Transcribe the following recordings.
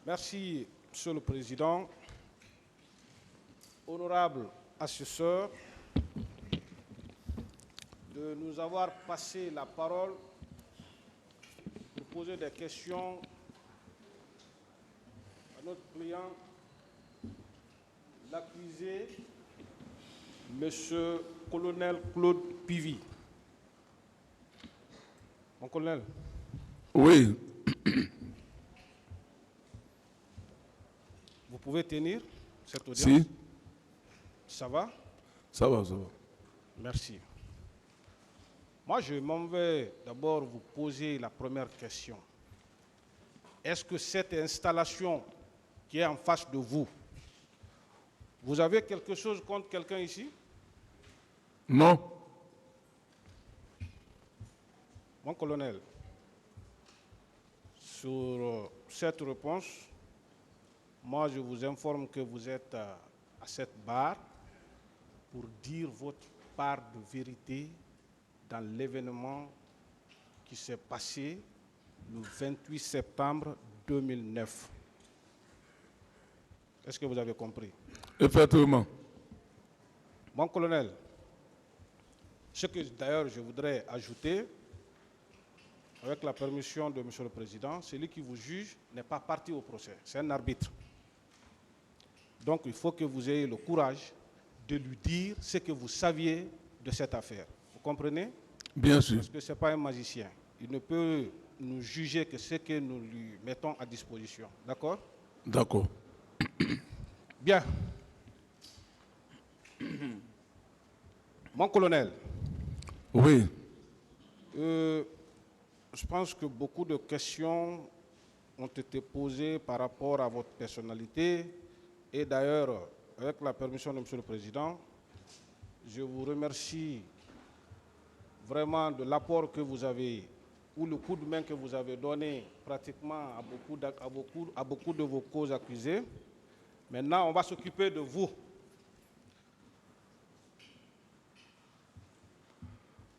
Merci, Monsieur le Président. Honorable assesseur, de nous avoir passé la parole pour poser des questions à notre client, l'accusé, Monsieur Colonel Claude Pivy. Mon colonel. Oui. Vous pouvez tenir cette audience? Si. Ça va? Ça va, ça va. Merci. Moi, je m'en vais d'abord vous poser la première question. Est-ce que cette installation qui est en face de vous, vous avez quelque chose contre quelqu'un ici? Non. Mon colonel, sur cette réponse, moi, je vous informe que vous êtes à cette barre pour dire votre part de vérité dans l'événement qui s'est passé le 28 septembre 2009. Est-ce que vous avez compris? Effectivement. Mon colonel, ce que d'ailleurs je voudrais ajouter, avec la permission de M. le Président, celui qui vous juge n'est pas parti au procès, c'est un arbitre. Donc il faut que vous ayez le courage de lui dire ce que vous saviez de cette affaire. Vous comprenez? Bien sûr. Parce que ce n'est pas un magicien. Il ne peut nous juger que ce que nous lui mettons à disposition. D'accord? D'accord. Bien. Mon colonel. Oui. Je pense que beaucoup de questions ont été posées par rapport à votre personnalité. Et d'ailleurs, avec la permission de M. le Président, je vous remercie vraiment de l'apport que vous avez, ou le coup de main que vous avez donné pratiquement à beaucoup de vos causes accusées. Maintenant, on va s'occuper de vous.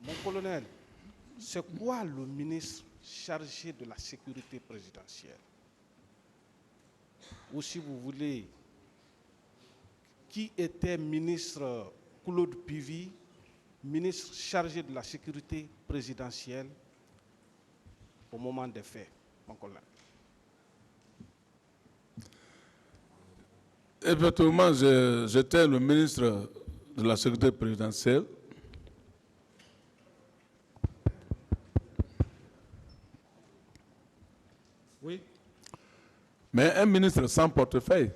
Mon colonel, c'est quoi le ministre chargé de la sécurité présidentielle? Ou si vous voulez, qui était ministre Claude Pivy, ministre chargé de la sécurité présidentielle au moment des faits, mon colonel? Effectivement, j'étais le ministre de la sécurité présidentielle. Oui. Mais un ministre sans portefeuille.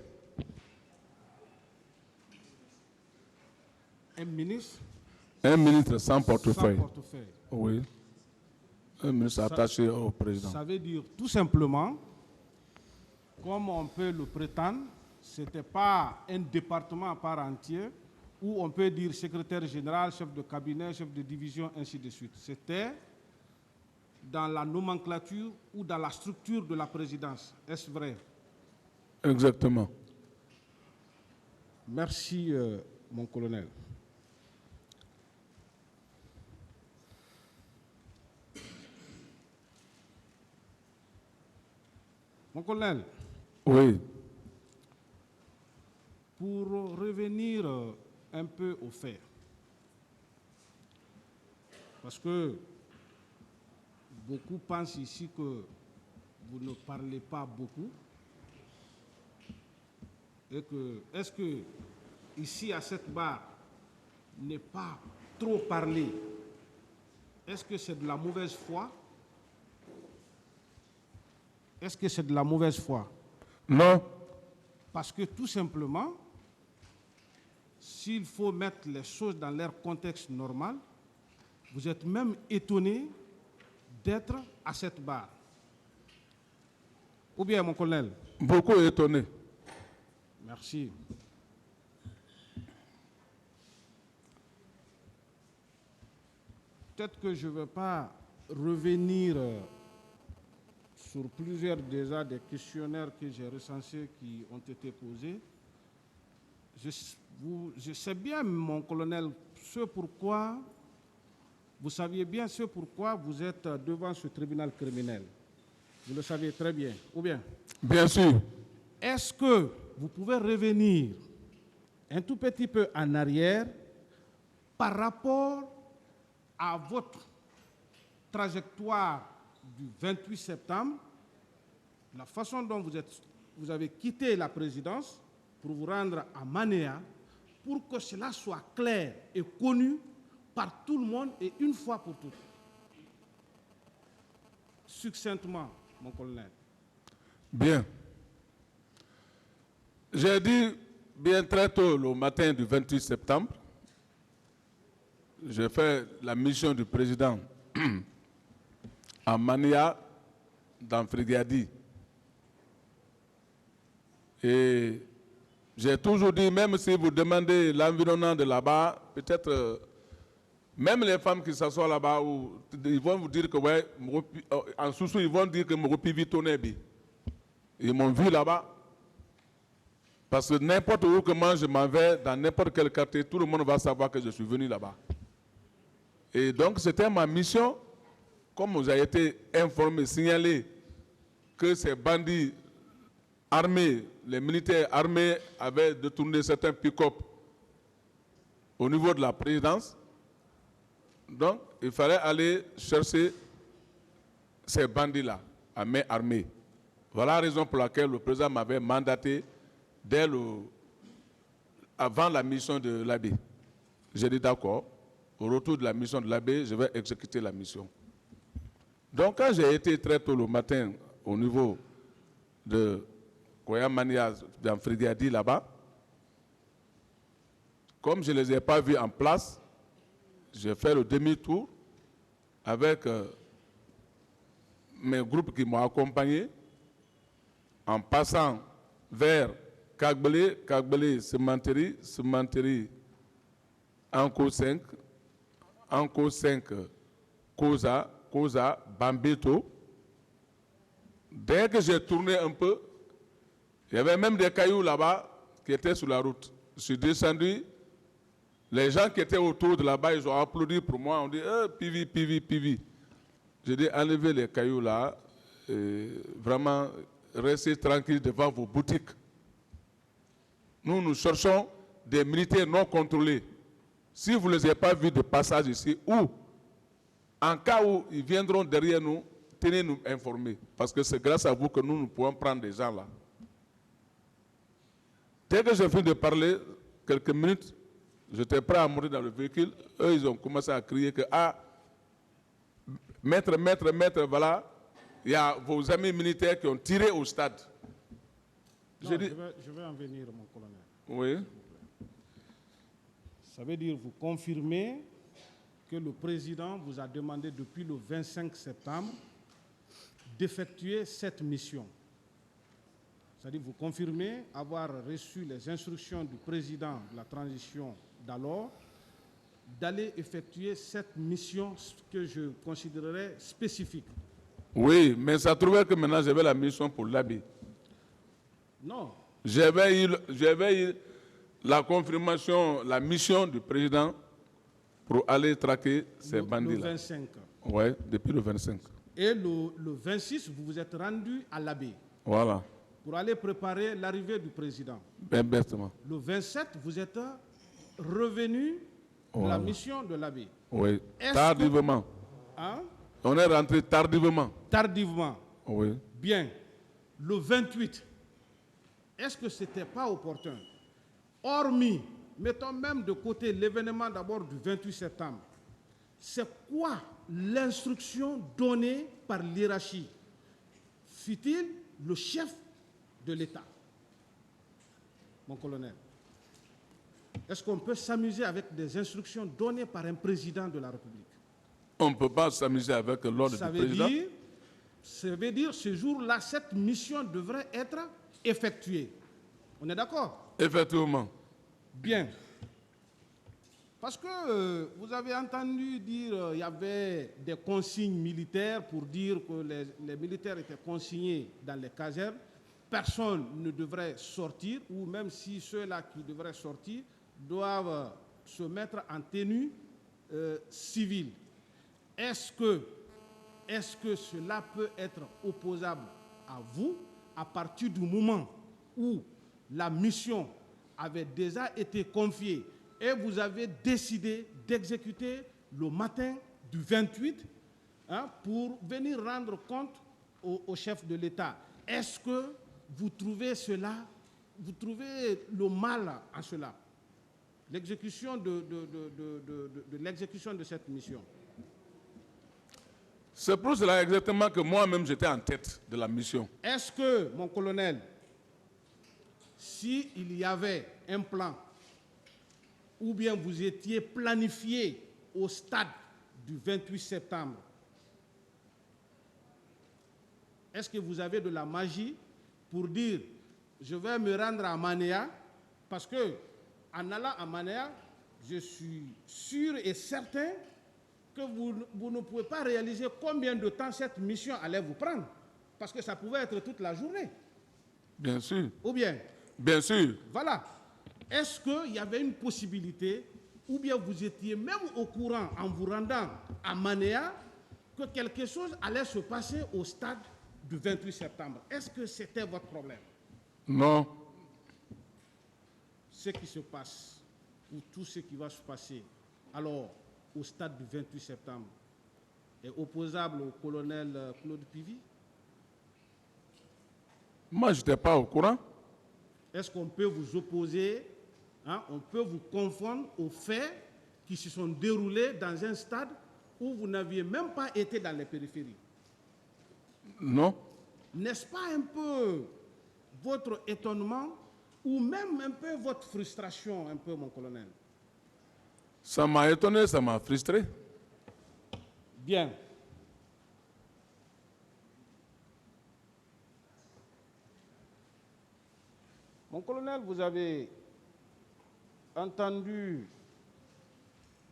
Un ministre? Un ministre sans portefeuille. Sans portefeuille. Oui. Un ministre attaché au président. Ça veut dire tout simplement, comme on peut le prétendre, ce n'était pas un département à part entière où on peut dire secrétaire général, chef de cabinet, chef de division, ainsi de suite. C'était dans la nomenclature ou dans la structure de la présidence. Est-ce vrai? Exactement. Merci, mon colonel. Mon colonel. Oui. Pour revenir un peu aux faits, parce que beaucoup pensent ici que vous ne parlez pas beaucoup, et que, est-ce que ici à cette barre, ne pas trop parler, est-ce que c'est de la mauvaise foi? Est-ce que c'est de la mauvaise foi? Non. Parce que tout simplement, s'il faut mettre les choses dans leur contexte normal, vous êtes même étonné d'être à cette barre. Ou bien, mon colonel? Beaucoup étonné. Merci. Peut-être que je ne vais pas revenir sur plusieurs déjà des questionnaires que j'ai recensés qui ont été posés. Je sais bien, mon colonel, vous saviez bien ce pourquoi vous êtes devant ce tribunal criminel. Vous le saviez très bien, ou bien? Bien sûr. est-ce que vous pouvez revenir un tout petit peu en arrière par rapport à votre trajectoire du 28 septembre, la façon dont vous avez quitté la présidence pour vous rendre à Manéa, pour que cela soit clair et connu par tout le monde et une fois pour toutes. Succinctement, mon colonel. Bien. J'ai dit bien très tôt le matin du 28 septembre, j'ai fait la mission du président à Mania, dans Frigadi. Et j'ai toujours dit, même si vous demandez l'environnement de là-bas, peut-être, même les femmes qui s'assoient là-bas, ils vont vous dire que, ouais, en sous-sous, ils vont dire que Moropi Vitonebi. Ils m'ont vu là-bas. Parce que n'importe où que moi je m'en vais, dans n'importe quel quartier, tout le monde va savoir que je suis venu là-bas. Et donc, c'était ma mission, comme vous avez été informé, signalé que ces bandits armés, les militaires armés avaient détourné certains pick-up au niveau de la présidence. Donc, il fallait aller chercher ces bandits-là, à main armée. Voilà la raison pour laquelle le président m'avait mandaté avant la mission de l'abbé. J'ai dit d'accord, au retour de la mission de l'abbé, je vais exécuter la mission. Donc quand j'ai été très tôt le matin au niveau de Koyamania, dans Frigadi là-bas, comme je ne les ai pas vus en place, j'ai fait le demi-tour avec mes groupes qui m'ont accompagné en passant vers Kagbele, Sementeri, Anko 5, Koza, Bambito. Dès que j'ai tourné un peu, il y avait même des cailloux là-bas qui étaient sur la route. Je suis descendu, les gens qui étaient autour de là-bas, ils ont applaudi pour moi, on dit Pivi. J'ai dit enlevez les cailloux là, vraiment restez tranquille devant vos boutiques. Nous cherchons des militaires non contrôlés. Si vous ne les avez pas vus de passage ici, ou en cas où ils viendront derrière nous, tenez-nous informés. Parce que c'est grâce à vous que nous pouvons prendre des gens là. Dès que j'ai fini de parler, quelques minutes, j'étais prêt à monter dans le véhicule. Eux, ils ont commencé à crier que, maître, voilà, il y a vos amis militaires qui ont tiré au stade. Non, je vais en venir, mon colonel. Oui. Ça veut dire, vous confirmez que le président vous a demandé depuis le 25 septembre d'effectuer cette mission. C'est-à-dire, vous confirmez avoir reçu les instructions du président de la transition d'alors d'aller effectuer cette mission que je considérerais spécifique. Oui, mais ça trouvait que maintenant j'avais la mission pour l'habit. Non. J'avais eu la confirmation, la mission du président pour aller traquer ces bandits-là. Le 25. Oui, depuis le 25. Et le 26, vous vous êtes rendu à l'abbé. Voilà. Pour aller préparer l'arrivée du président. Bien bêtement. Le 27, vous êtes revenu de la mission de l'abbé. Oui, tardivement. Hein? On est rentré tardivement. Tardivement. Oui. Bien. Le 28, est-ce que ce n'était pas opportun? Hormis, mettons même de côté l'événement d'abord du 28 septembre, c'est quoi l'instruction donnée par l'hiérarchie? Fut-il le chef de l'État? Mon colonel, est-ce qu'on peut s'amuser avec des instructions données par un président de la République? On ne peut pas s'amuser avec l'ordre du président. Ça veut dire, ce jour-là, cette mission devrait être effectuée. On est d'accord? Effectivement. Bien. Parce que vous avez entendu dire qu'il y avait des consignes militaires pour dire que les militaires étaient consignés dans les casernes. Personne ne devrait sortir, ou même si ceux-là qui devraient sortir doivent se mettre en tenue civile. Est-ce que cela peut être opposable à vous à partir du moment où la mission avait déjà été confiée et vous avez décidé d'exécuter le matin du 28 pour venir rendre compte au chef de l'État. Est-ce que vous trouvez cela, vous trouvez le mal en cela, l'exécution de l'exécution de cette mission? C'est pour cela exactement que moi-même j'étais en tête de la mission. Est-ce que, mon colonel, s'il y avait un plan, ou bien vous étiez planifié au stade du 28 septembre, est-ce que vous avez de la magie pour dire je vais me rendre à Manéa, parce que en allant à Manéa, je suis sûr et certain que vous ne pouvez pas réaliser combien de temps cette mission allait vous prendre, parce que ça pouvait être toute la journée. Bien sûr. Ou bien? Bien sûr. Voilà. Est-ce qu'il y avait une possibilité, ou bien vous étiez même au courant en vous rendant à Manéa, que quelque chose allait se passer au stade du 28 septembre? Est-ce que c'était votre problème? Non. Ce qui se passe, ou tout ce qui va se passer, alors, au stade du 28 septembre, est opposable au colonel Claude Pivy? Moi, je n'étais pas au courant. Est-ce qu'on peut vous opposer, on peut vous confondre aux faits qui se sont déroulés dans un stade où vous n'aviez même pas été dans les périphéries? Non. N'est-ce pas un peu votre étonnement ou même un peu votre frustration, un peu, mon colonel? Ça m'a étonné, ça m'a frustré. Bien. Mon colonel, vous avez entendu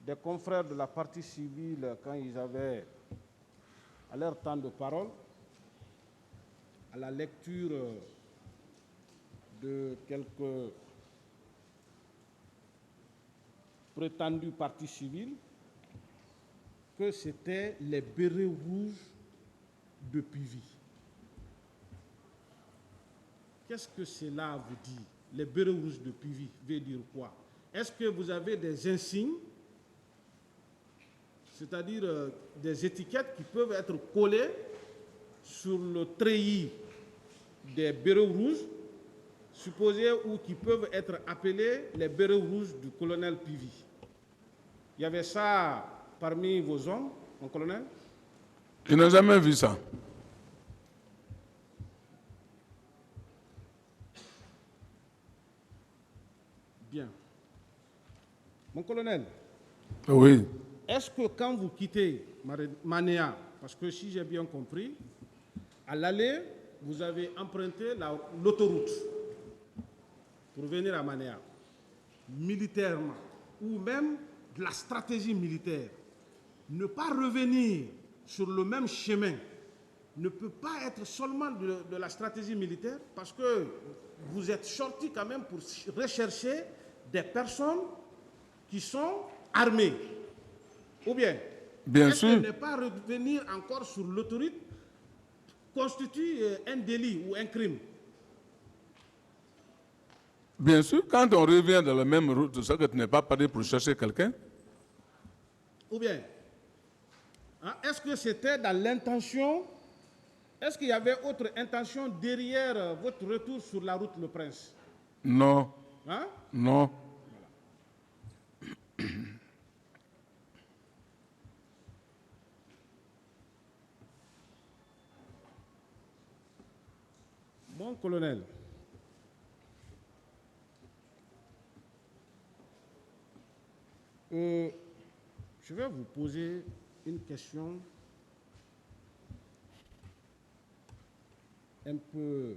des confrères de la partie civile quand ils avaient, à leur temps de parole, à la lecture de quelques prétendus partis civils, que c'était les bérets rouges de Pivy. Qu'est-ce que cela vous dit? Les bérets rouges de Pivy veut dire quoi? Est-ce que vous avez des insignes, c'est-à-dire des étiquettes qui peuvent être collées sur le treillis des bérets rouges, supposés ou qui peuvent être appelés les bérets rouges du colonel Pivy? Il y avait ça parmi vos hommes, mon colonel? Je n'ai jamais vu ça. Bien. Mon colonel? Oui. Est-ce que quand vous quittez Manéa, parce que si j'ai bien compris, à l'aller, vous avez emprunté l'autoroute pour venir à Manéa, militairement, ou même de la stratégie militaire, ne pas revenir sur le même chemin ne peut pas être seulement de la stratégie militaire, parce que vous êtes sorti quand même pour rechercher des personnes qui sont armées. Ou bien, bien est-ce sûr. que ne pas revenir encore sur l'autoroute constitue un délit ou un crime? Bien sûr, quand on revient dans la même route, c'est que tu n'es pas parti pour chercher quelqu'un. Ou bien, est-ce que c'était dans l'intention, est-ce qu'il y avait autre intention derrière votre retour sur la route Le Prince? Non. Hein? Non. Mon colonel, je vais vous poser une question un peu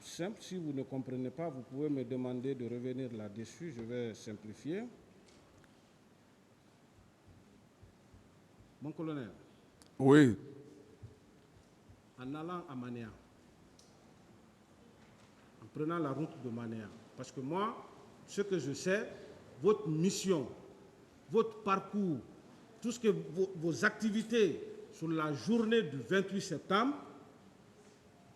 simple. Si vous ne comprenez pas, vous pouvez me demander de revenir là-dessus. Je vais simplifier. Mon colonel. Oui. En allant à Manéa, en prenant la route de Manéa, parce que moi, ce que je sais, votre mission, votre parcours, tout ce que vos activités sur la journée du 28 septembre,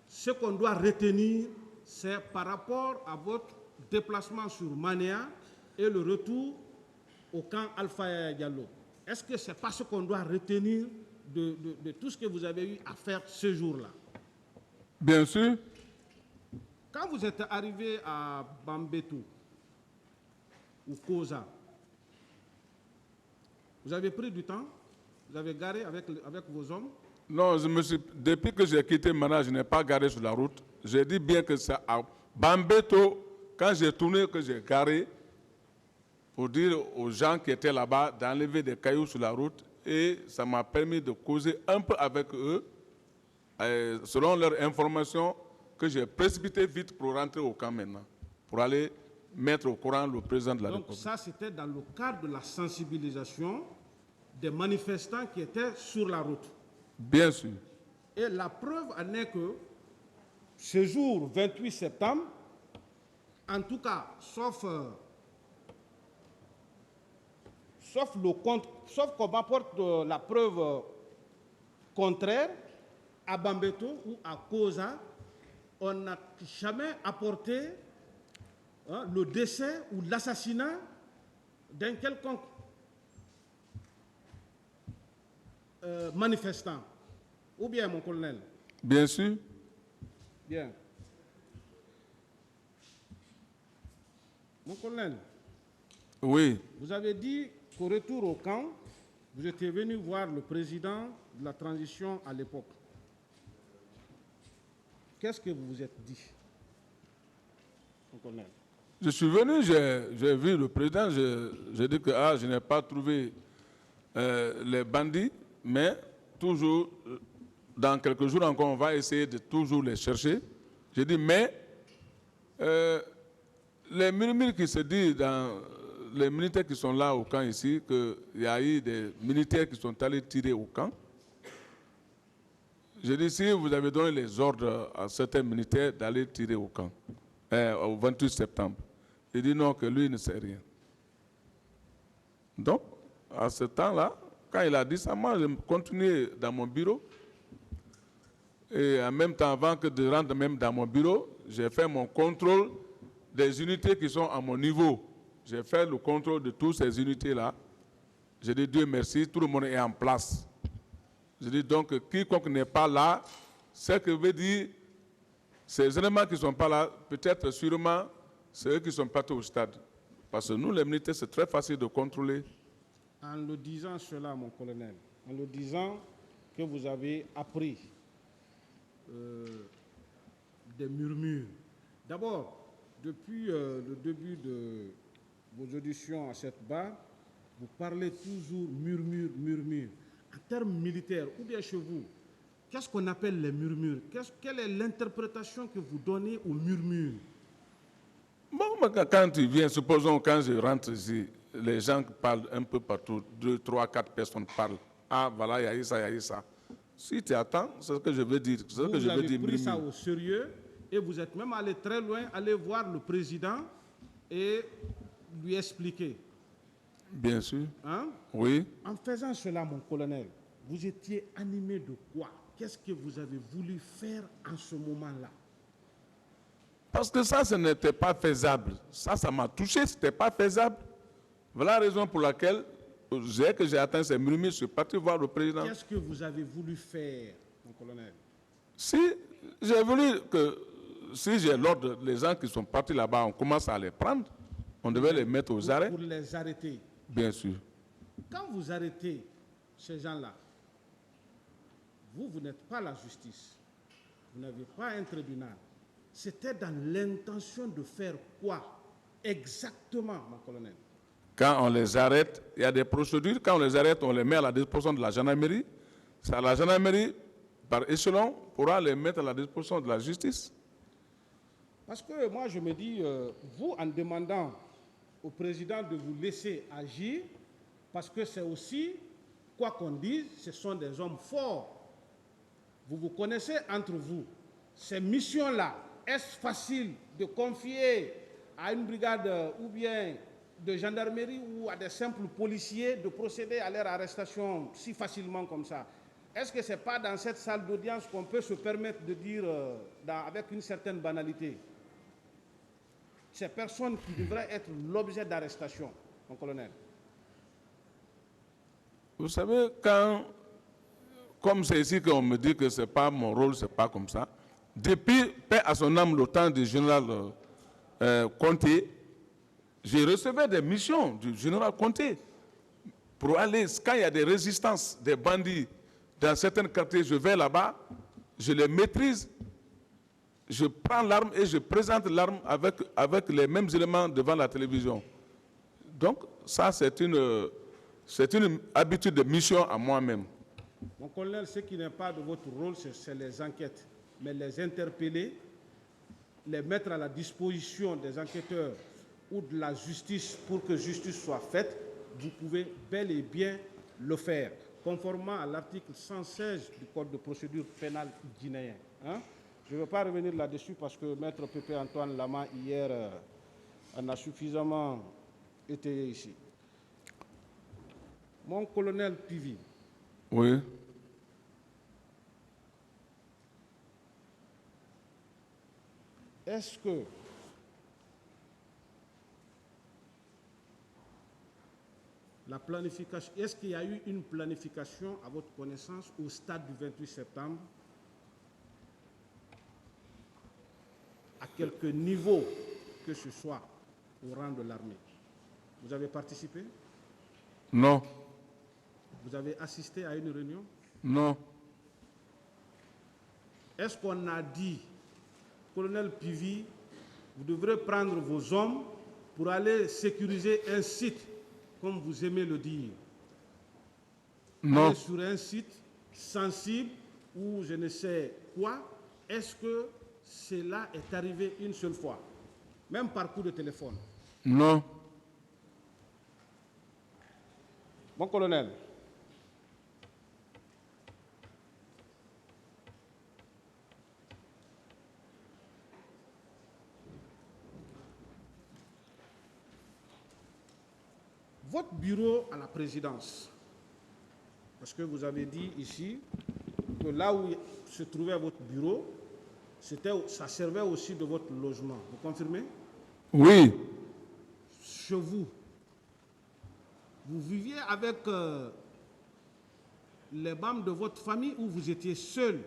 ce qu'on doit retenir, c'est par rapport à votre déplacement sur Manéa et le retour au camp Alpha Yaya Diallo. Est-ce que c'est pas ce qu'on doit retenir de tout ce que vous avez eu à faire ce jour-là? Bien sûr. Quand vous êtes arrivé à Bambeto ou Koza, vous avez pris du temps? Vous avez garé avec vos hommes? Non, depuis que j'ai quitté Mana, je n'ai pas garé sur la route. J'ai dit bien que c'est à Bambeto, quand j'ai tourné, que j'ai garé, pour dire aux gens qui étaient là-bas d'enlever des cailloux sur la route. Et ça m'a permis de causer un peu avec eux, selon leurs informations, que j'ai précipité vite pour rentrer au camp maintenant, pour aller mettre au courant le président de la République. Donc ça, c'était dans le cadre de la sensibilisation des manifestants qui étaient sur la route. Bien sûr. Et la preuve en est que ce jour 28 septembre, en tout cas, sauf qu'on m'apporte la preuve contraire, à Bambeto ou à Koza, on n'a jamais apporté le décès ou l'assassinat d'un quelconque manifestant. Ou bien, mon colonel? Bien sûr. Bien. Mon colonel? Oui. Vous avez dit qu'au retour au camp, vous étiez venu voir le président de la transition à l'époque. Qu'est-ce que vous vous êtes dit, mon colonel? Je suis venu, j'ai vu le président, j'ai dit que je n'ai pas trouvé les bandits, mais toujours, dans quelques jours encore, on va essayer de toujours les chercher. J'ai dit, mais les murmures qui se disent dans les militaires qui sont là au camp ici, qu'il y a eu des militaires qui sont allés tirer au camp. J'ai dit, si vous avez donné les ordres à certains militaires d'aller tirer au camp, au 28 septembre, il dit non, que lui ne sait rien. Donc, à ce temps-là, quand il a dit ça, moi, je continuais dans mon bureau. Et en même temps, avant que de rentrer même dans mon bureau, j'ai fait mon contrôle des unités qui sont à mon niveau. J'ai fait le contrôle de toutes ces unités-là. J'ai dit, Dieu merci, tout le monde est en place. Je dis donc, quiconque n'est pas là, ce que veut dire, ces éléments qui ne sont pas là, peut-être sûrement, c'est eux qui sont partis au stade. Parce que nous, les militaires, c'est très facile de contrôler. En le disant cela, mon colonel, en le disant que vous avez appris des murmures. D'abord, depuis le début de vos auditions à cette barre, vous parlez toujours murmure, murmure. En termes militaires, ou bien chez vous, qu'est-ce qu'on appelle les murmures? Quelle est l'interprétation que vous donnez aux murmures? Bon, quand tu viens, supposons quand je rentre ici, les gens parlent un peu partout, 2, 3, 4 personnes parlent. Ah, voilà, il y a eu ça, il y a eu ça. Si tu attends, c'est ce que je veux dire. Vous avez pris ça au sérieux et vous êtes même allé très loin, aller voir le président et lui expliquer. Bien sûr. Hein? Oui. En faisant cela, mon colonel, vous étiez animé de quoi? Qu'est-ce que vous avez voulu faire en ce moment-là? Parce que ça, ce n'était pas faisable. Ça m'a touché, ce n'était pas faisable. Voilà la raison pour laquelle, dès que j'ai atteint ces murmures, je suis parti voir le président. Qu'est-ce que vous avez voulu faire, mon colonel? Si j'ai voulu que, si j'ai l'ordre, les gens qui sont partis là-bas, on commence à les prendre, on devait les mettre aux arrêts. Pour les arrêter. Bien sûr. Quand vous arrêtez ces gens-là, vous n'êtes pas la justice. Vous n'avez pas un tribunal. C'était dans l'intention de faire quoi exactement, mon colonel? Quand on les arrête, il y a des procédures. Quand on les arrête, on les met à la disposition de la gendarmerie. C'est la gendarmerie, par échelon, pourra les mettre à la disposition de la justice. Parce que moi, je me dis, vous, en demandant au président de vous laisser agir, parce que c'est aussi, quoi qu'on dise, ce sont des hommes forts. Vous vous connaissez entre vous. Ces missions-là, est-ce facile de confier à une brigade ou bien de gendarmerie ou à des simples policiers de procéder à leur arrestation si facilement comme ça? Est-ce que ce n'est pas dans cette salle d'audience qu'on peut se permettre de dire avec une certaine banalité? ces personnes qui devraient être l'objet d'arrestation, mon colonel? Vous savez, comme c'est ici qu'on me dit que ce n'est pas mon rôle, ce n'est pas comme ça, depuis, paix à son âme, le temps du général Conté, j'ai reçu des missions du général Conté pour aller, quand il y a des résistances, des bandits dans certains quartiers, je vais là-bas, je les maîtrise, je prends l'arme et je présente l'arme avec les mêmes éléments devant la télévision. Donc, ça, c'est une habitude de mission à moi-même. Mon colonel, ce qui n'est pas de votre rôle, c'est les enquêtes. Mais les interpeller, les mettre à la disposition des enquêteurs ou de la justice pour que justice soit faite, vous pouvez bel et bien le faire, conformément à l'article 116 du Code de procédure pénale guinéen. Hein? Je ne veux pas revenir là-dessus parce que Maître Pépé Antoine Lama, hier, en a suffisamment étayé ici. Mon colonel Pivi. Oui. Est-ce que la planification, est-ce qu'il y a eu une planification à votre connaissance au stade du 28 septembre à quelque niveau que ce soit au rang de l'armée? Vous avez participé? Non. Vous avez assisté à une réunion? Non. Est-ce qu'on a dit, colonel Pivi, vous devrez prendre vos hommes pour aller sécuriser un site, comme vous aimez le dire? Non. Aller sur un site sensible ou je ne sais quoi. Est-ce que cela est arrivé une seule fois, même par coup de téléphone? Non. Mon colonel, votre bureau à la présidence, parce que vous avez dit ici que là où se trouvait votre bureau, ça servait aussi de votre logement. Vous confirmez? Oui. Chez vous, vous viviez avec les membres de votre famille ou vous étiez seul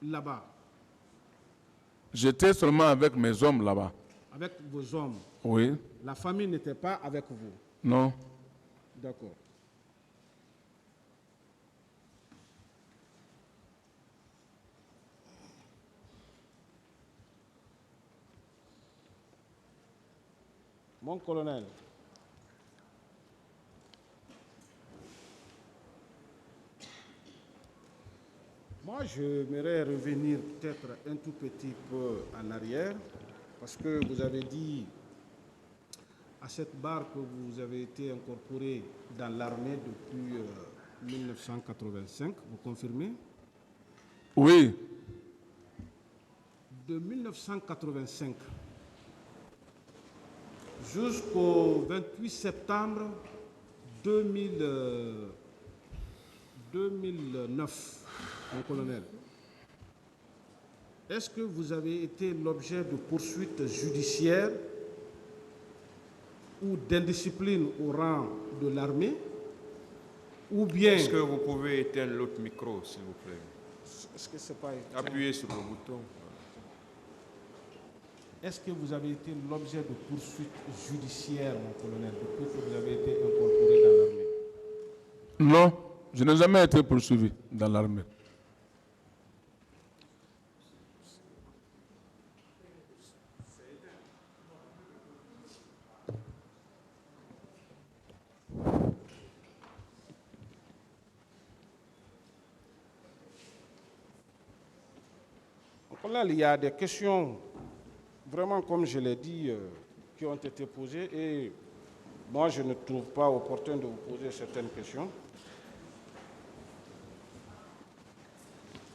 là-bas? J'étais seulement avec mes hommes là-bas. Avec vos hommes? Oui. La famille n'était pas avec vous? Non. D'accord. Mon colonel, moi j'aimerais revenir peut-être un tout petit peu en arrière, parce que vous avez dit à cette barre que vous avez été incorporé dans l'armée depuis 1985, vous confirmez? Oui. De 1985 jusqu'au 28 septembre 2009, mon colonel, est-ce que vous avez été l'objet de poursuites judiciaires ou d'indiscipline au rang de l'armée, ou bien... Est-ce que vous pouvez éteindre l'autre micro, s'il vous plaît? Est-ce que c'est pas... Appuyez sur le bouton. Est-ce que vous avez été l'objet de poursuites judiciaires, mon colonel, depuis que vous avez été incorporé dans l'armée? Non, je n'ai jamais été poursuivi dans l'armée. Mon colonel, il y a des questions, vraiment comme je l'ai dit, qui ont été posées et moi je ne trouve pas opportun de vous poser certaines questions.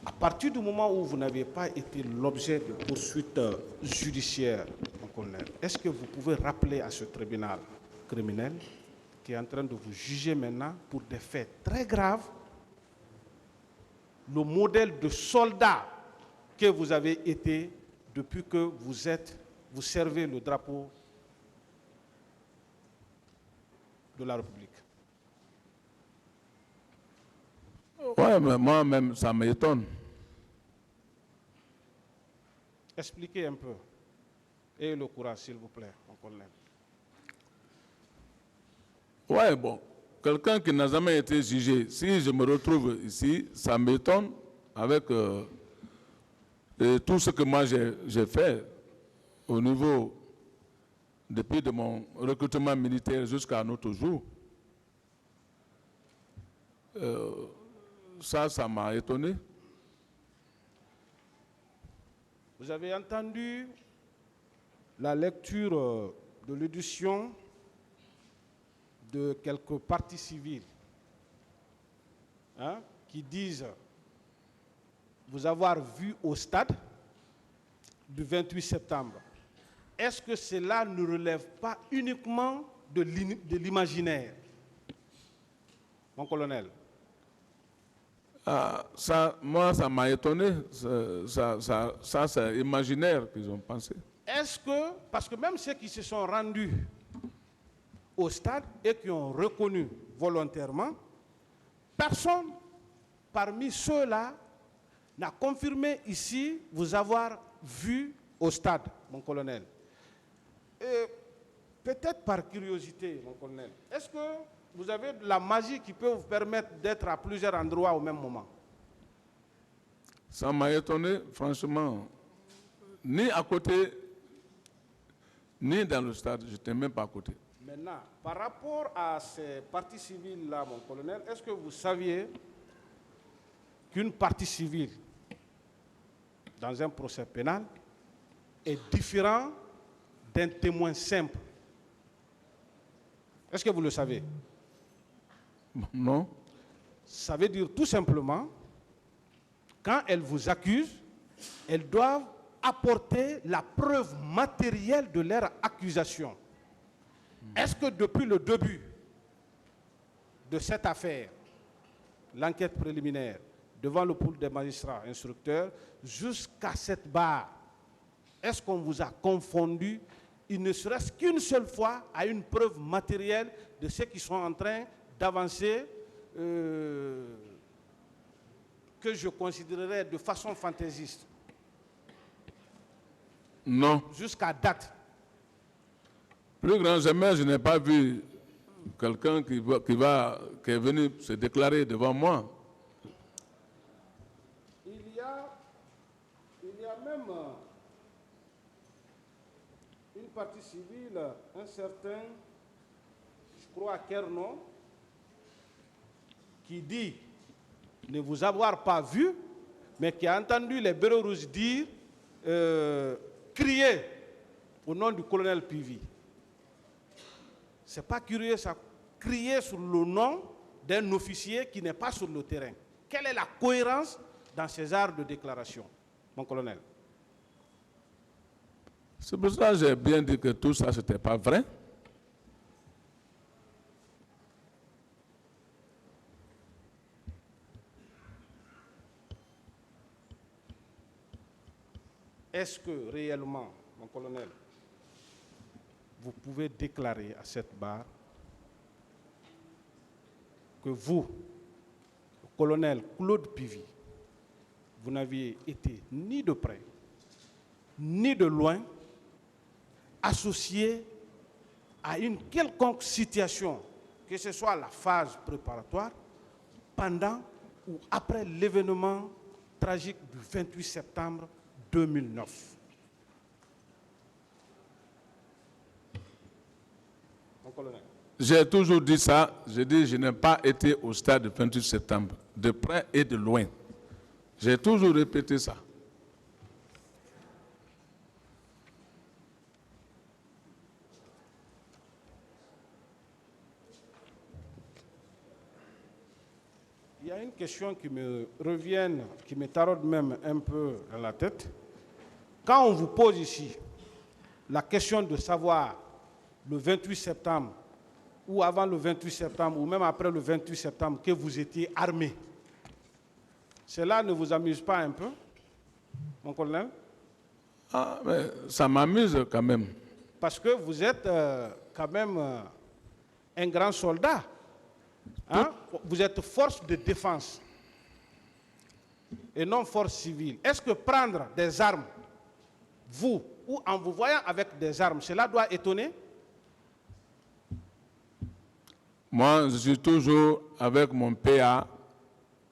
À partir du moment où vous n'avez pas été l'objet de poursuites judiciaires, mon colonel, est-ce que vous pouvez rappeler à ce tribunal criminel qui est en train de vous juger maintenant pour des faits très graves le modèle de soldat que vous avez été depuis que vous êtes vous servez le drapeau de la République? Ouais, mais moi-même, ça m'étonne. Expliquez un peu. Ayez le courage, s'il vous plaît, mon colonel. Ouais, bon, quelqu'un qui n'a jamais été jugé, si je me retrouve ici, ça m'étonne avec tout ce que moi j'ai fait au niveau, depuis de mon recrutement militaire jusqu'à notre jour. Ça m'a étonné. Vous avez entendu la lecture de l'édition de quelques partis civils qui disent vous avoir vu au stade du 28 septembre. Est-ce que cela ne relève pas uniquement de l'imaginaire, mon colonel? Moi, ça m'a étonné. Ça c'est imaginaire qu'ils ont pensé. Est-ce que, parce que même ceux qui se sont rendus au stade et qui ont reconnu volontairement, personne parmi ceux-là n'a confirmé ici vous avoir vu au stade, mon colonel. Peut-être par curiosité, mon colonel, est-ce que vous avez de la magie qui peut vous permettre d'être à plusieurs endroits au même moment? Ça m'a étonné, franchement. Ni à côté, ni dans le stade, je n'étais même pas à côté. Maintenant, par rapport à ces parties civiles-là, mon colonel, est-ce que vous saviez qu'une partie civile dans un procès pénal est différente d'un témoin simple? Est-ce que vous le savez? Non. Ça veut dire tout simplement, quand elles vous accusent, elles doivent apporter la preuve matérielle de leur accusation. Est-ce que depuis le début de cette affaire, l'enquête préliminaire, devant le pool des magistrats instructeurs, jusqu'à cette barre, est-ce qu'on vous a confondu, il ne serait-ce qu'une seule fois, à une preuve matérielle de ceux qui sont en train d'avancer, que je considérerais de façon fantaisiste? Non. Jusqu'à date. Plus grand jamais, je n'ai pas vu quelqu'un qui est venu se déclarer devant moi. Il y a même une partie civile, un certain, je crois, Kernon, qui dit ne vous avoir pas vu, mais qui a entendu les Bérets Rouges dire, crier au nom du colonel Pivi. Ce n'est pas curieux, ça, crier sur le nom d'un officier qui n'est pas sur le terrain. Quelle est la cohérence dans ces genres de déclaration, mon colonel? C'est pour ça que j'ai bien dit que tout ça, ce n'était pas vrai. Est-ce que réellement, mon colonel, vous pouvez déclarer à cette barre que vous, le colonel Claude Pivi, vous n'aviez été ni de près, ni de loin, associé à une quelconque situation, que ce soit la phase préparatoire, pendant ou après l'événement tragique du 28 septembre 2009. Mon colonel. J'ai toujours dit ça. J'ai dit je n'ai pas été au stade du 28 septembre, de près et de loin. J'ai toujours répété ça. Il y a une question qui me revient, qui me taraude même un peu dans la tête. Quand on vous pose ici la question de savoir le 28 septembre, ou avant le 28 septembre, ou même après le 28 septembre, que vous étiez armé, cela ne vous amuse pas un peu, mon colonel? Ah, mais ça m'amuse quand même. Parce que vous êtes quand même un grand soldat. Hein? Vous êtes force de défense et non force civile. Est-ce que prendre des armes, vous, ou en vous voyant avec des armes, cela doit étonner? Moi, je suis toujours avec mon PA,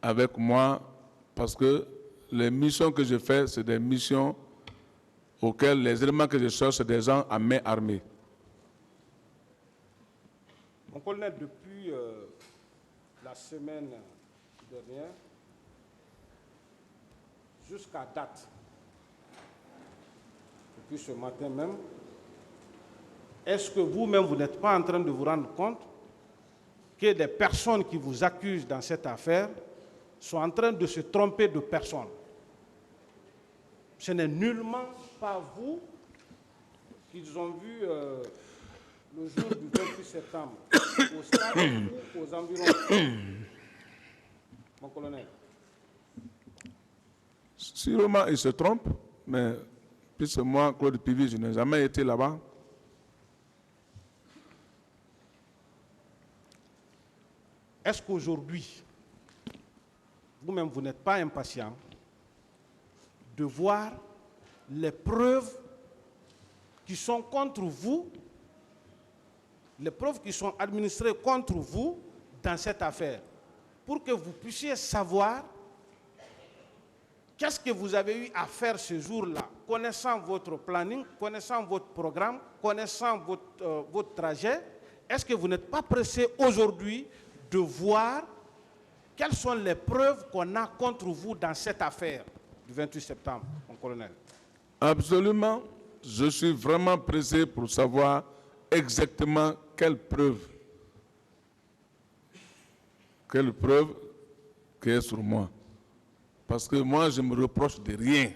avec moi, parce que les missions que je fais, c'est des missions auxquelles les éléments que je cherche, c'est des gens à main armée. Mon colonel, depuis la semaine dernière, jusqu'à date, depuis ce matin même, est-ce que vous-même, vous n'êtes pas en train de vous rendre compte que les personnes qui vous accusent dans cette affaire sont en train de se tromper de personnes? Ce n'est nullement pas vous qu'ils ont vu le jour du 28 septembre au stade ou aux environs. Mon colonel. Sûrement, il se trompe, mais puisque moi, Claude Pivi, je n'ai jamais été là-bas. Est-ce qu'aujourd'hui, vous-même, vous n'êtes pas impatient de voir les preuves qui sont contre vous, les preuves qui sont administrées contre vous dans cette affaire, pour que vous puissiez savoir qu'est-ce que vous avez eu à faire ce jour-là, connaissant votre planning, connaissant votre programme, connaissant votre trajet? Est-ce que vous n'êtes pas pressé aujourd'hui de voir quelles sont les preuves qu'on a contre vous dans cette affaire du 28 septembre, mon colonel? Absolument. Je suis vraiment pressé pour savoir exactement quelle preuve qui est sur moi. Parce que moi, je me reproche de rien.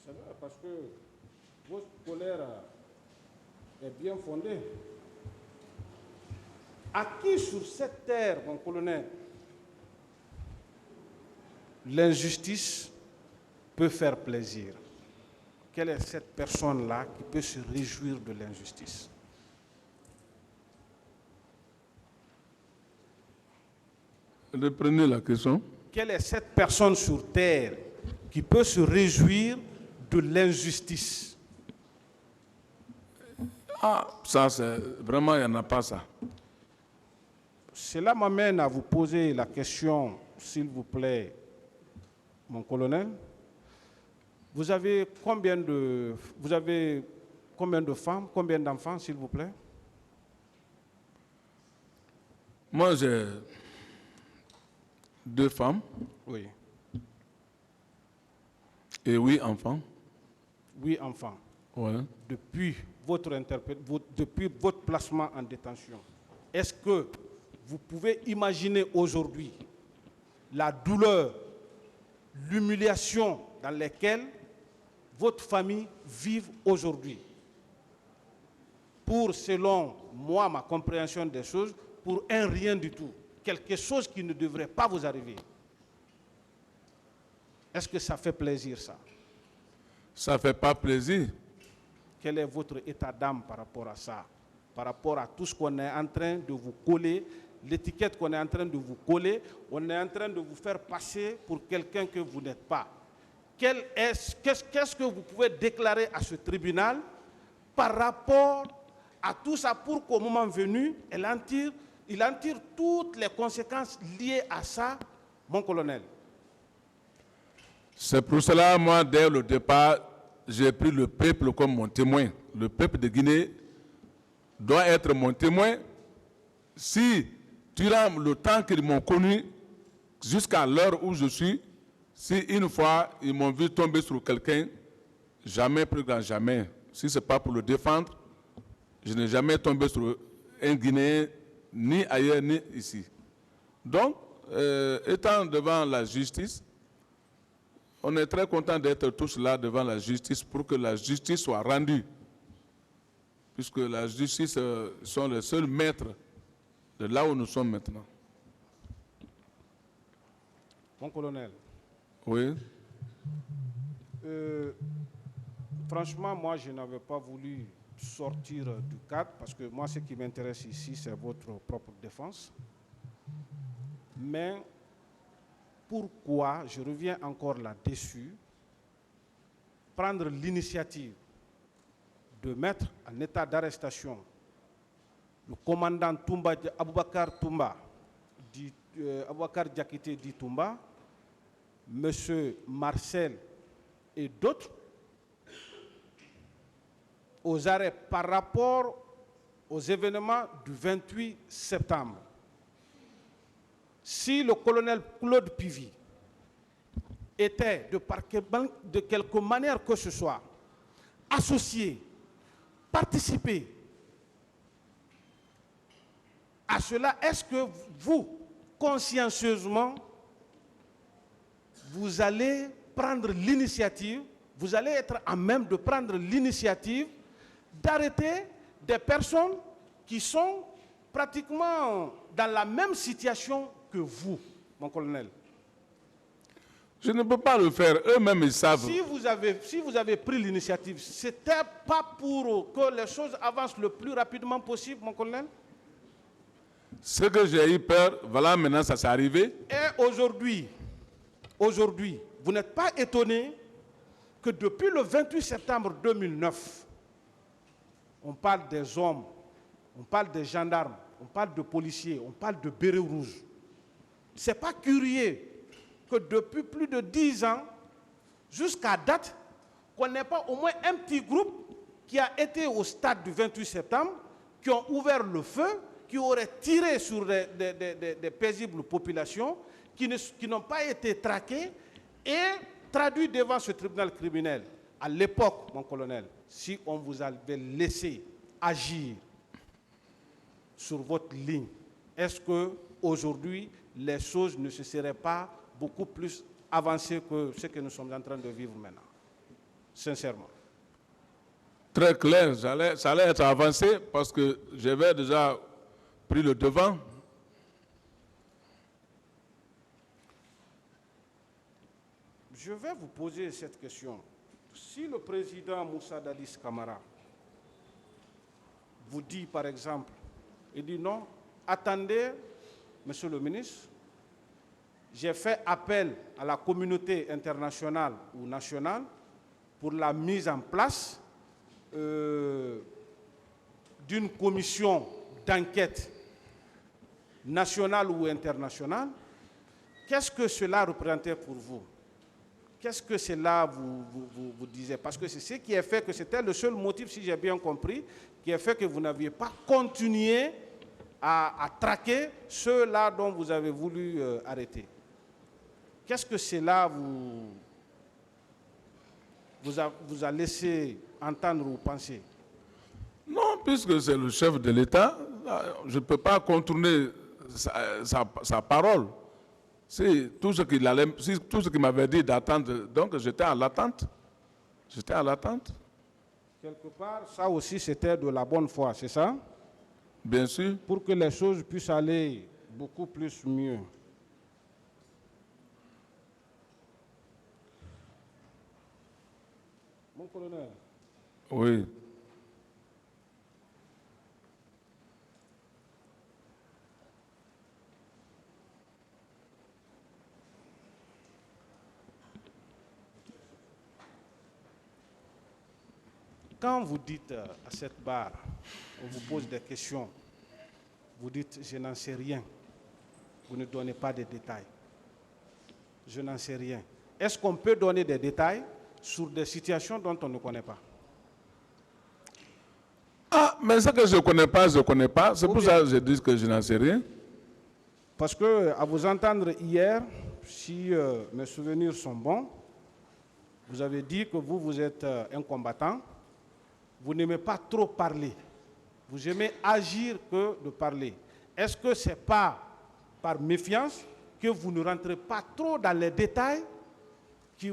C'est vrai, parce que votre colère est bien fondée. À qui sur cette terre, mon colonel, l'injustice peut faire plaisir? Quelle est cette personne-là qui peut se réjouir de l'injustice? Reprenez la question. Quelle est cette personne sur terre qui peut se réjouir de l'injustice? Ah, ça, c'est vraiment, il n'y en a pas ça. Cela m'amène à vous poser la question, s'il vous plaît, mon colonel. Vous avez combien de femmes, combien d'enfants, s'il vous plaît? Moi, j'ai 2 femmes. Oui. Et 8 enfants. 8 enfants. Ouais. Depuis votre placement en détention, est-ce que vous pouvez imaginer aujourd'hui la douleur, l'humiliation dans lesquelles votre famille vit aujourd'hui? Pour, selon moi, ma compréhension des choses, pour un rien du tout. Quelque chose qui ne devrait pas vous arriver. Est-ce que ça fait plaisir, ça? Ça ne fait pas plaisir. Quel est votre état d'âme par rapport à ça? Par rapport à tout ce qu'on est en train de vous coller, l'étiquette qu'on est en train de vous coller, on est en train de vous faire passer pour quelqu'un que vous n'êtes pas. Qu'est-ce que vous pouvez déclarer à ce tribunal par rapport à tout ça pour qu'au moment venu, il en tire toutes les conséquences liées à ça, mon colonel? C'est pour cela, moi, dès le départ, j'ai pris le peuple comme mon témoin. Le peuple de Guinée doit être mon témoin. Si, durant le temps qu'ils m'ont connu, jusqu'à l'heure où je suis, si une fois ils m'ont vu tomber sur quelqu'un, jamais, plus grand jamais, si ce n'est pas pour le défendre, je n'ai jamais tombé sur un Guinéen, ni ailleurs, ni ici. Donc, étant devant la justice, on est très content d'être tous là devant la justice pour que la justice soit rendue. Puisque la justice sont les seuls maîtres de là où nous sommes maintenant. Mon colonel, Oui. Franchement, moi, je n'avais pas voulu sortir du cadre parce que moi, ce qui m'intéresse ici, c'est votre propre défense. Mais pourquoi, je reviens encore là-dessus, prendre l'initiative de mettre en état d'arrestation le commandant Toumba, Aboubakar Toumba, Aboubakar Diakité dit Toumba, M. Marcel et d'autres, aux arrêts par rapport aux événements du 28 septembre. Si le colonel Claude Pivy était de quelque manière que ce soit associé, participer à cela, est-ce que vous, consciencieusement, vous allez prendre l'initiative, vous allez être à même de prendre l'initiative d'arrêter des personnes qui sont pratiquement dans la même situation que vous, mon colonel? Je ne peux pas le faire, eux-mêmes ils savent. Si vous avez pris l'initiative, ce n'était pas pour que les choses avancent le plus rapidement possible, mon colonel? Ce que j'ai eu peur, voilà maintenant ça s'est arrivé. Et aujourd'hui, vous n'êtes pas étonné que depuis le 28 septembre 2009, on parle des hommes, on parle des gendarmes, on parle de policiers, on parle de bérets rouges. Ce n'est pas curieux que depuis plus de 10 ans, jusqu'à date, qu'on n'ait pas au moins un petit groupe qui a été au stade du 28 septembre, qui ont ouvert le feu, qui auraient tiré sur des paisibles populations, qui n'ont pas été traqués et traduits devant ce tribunal criminel. À l'époque, mon colonel, si on vous avait laissé agir sur votre ligne, est-ce qu'aujourd'hui, les choses ne se seraient pas beaucoup plus avancées que ce que nous sommes en train de vivre maintenant? Sincèrement. Très clair, ça allait être avancé parce que j'avais déjà pris le devant. Je vais vous poser cette question. Si le président Moussa Dadis Camara vous dit, par exemple, il dit non, attendez, monsieur le ministre, j'ai fait appel à la communauté internationale ou nationale pour la mise en place d'une commission d'enquête nationale ou internationale. Qu'est-ce que cela représentait pour vous? Qu'est-ce que cela vous disait? Parce que c'est ce qui a fait que c'était le seul motif, si j'ai bien compris, qui a fait que vous n'aviez pas continué à traquer ceux-là dont vous avez voulu arrêter. Qu'est-ce que cela vous a laissé entendre ou penser? Non, puisque c'est le chef de l'État, je ne peux pas contourner sa parole. C'est tout ce qu'il m'avait dit d'attendre, donc j'étais à l'attente. J'étais à l'attente. Quelque part, ça aussi c'était de la bonne foi, c'est ça? Bien sûr. Pour que les choses puissent aller beaucoup plus mieux. Mon colonel. Oui. Quand vous dites à cette barre, on vous pose des questions, vous dites « je n'en sais rien », vous ne donnez pas de détails. Je n'en sais rien. Est-ce qu'on peut donner des détails sur des situations dont on ne connaît pas? Ah, mais ce que je ne connais pas, je ne connais pas. C'est pour ça que je dis que je n'en sais rien. Parce que, à vous entendre hier, si mes souvenirs sont bons, vous avez dit que vous êtes un combattant. Vous n'aimez pas trop parler. Vous aimez agir que de parler. Est-ce que ce n'est pas par méfiance que vous ne rentrez pas trop dans les détails qui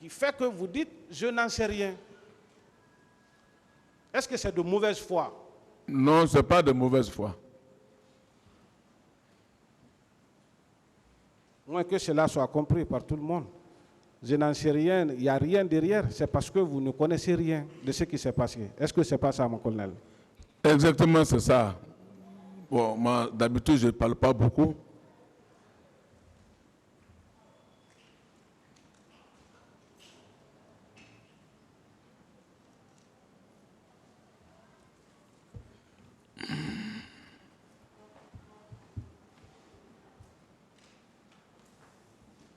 fait que vous dites « je n'en sais rien ». Est-ce que c'est de mauvaise foi? Non, ce n'est pas de mauvaise foi. Moins que cela soit compris par tout le monde. Je n'en sais rien, il n'y a rien derrière, c'est parce que vous ne connaissez rien de ce qui s'est passé. Est-ce que ce n'est pas ça, mon colonel? Exactement, c'est ça. Bon, moi, d'habitude, je ne parle pas beaucoup.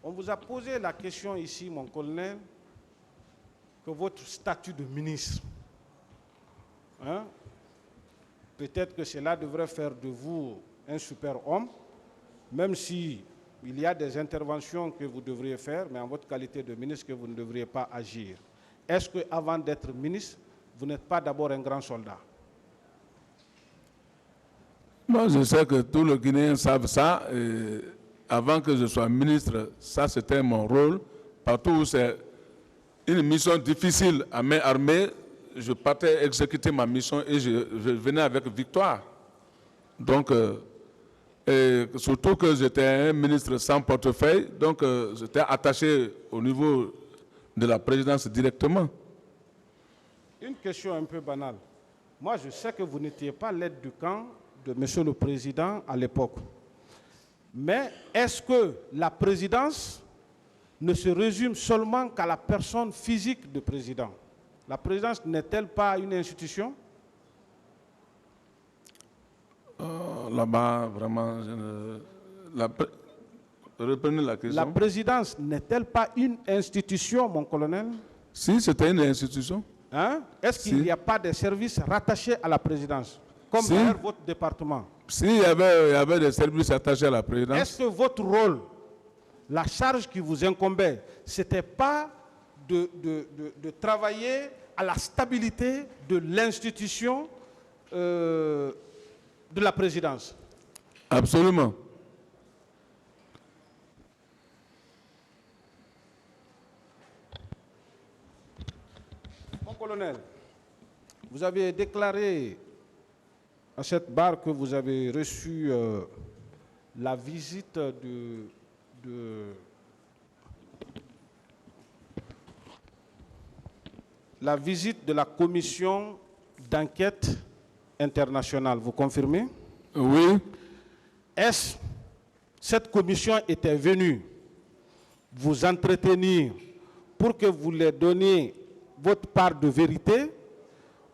On vous a posé la question ici, mon colonel, que votre statut de ministre, hein, peut-être que cela devrait faire de vous un super homme, même si il y a des interventions que vous devriez faire, mais en votre qualité de ministre, que vous ne devriez pas agir. Est-ce qu'avant d'être ministre, vous n'êtes pas d'abord un grand soldat? Moi, je sais que tous les Guinéens savent ça. Et avant que je sois ministre, ça c'était mon rôle. Partout où c'est une mission difficile à main armée, je partais exécuter ma mission et je venais avec victoire. Donc, et surtout que j'étais un ministre sans portefeuille, donc j'étais attaché au niveau de la présidence directement. Une question un peu banale. Moi, je sais que vous n'étiez pas l'aide du camp de M. le Président à l'époque. Mais est-ce que la présidence ne se résume seulement qu'à la personne physique du président? La présidence n'est-elle pas une institution? Là-bas, vraiment, reprenez la question. La présidence n'est-elle pas une institution, mon colonel? Si, c'était une institution. Hein? Est-ce qu'il n'y a pas de services rattachés à la présidence, comme d'ailleurs votre département? Si, il y avait des services attachés à la présidence. Est-ce que votre rôle, la charge qui vous incombait, ce n'était pas de travailler à la stabilité de l'institution de la présidence? Absolument. Mon colonel, vous avez déclaré à cette barre que vous avez reçu la visite de la commission d'enquête internationale. Vous confirmez? Oui. Est-ce cette commission était venue vous entretenir pour que vous leur donniez votre part de vérité,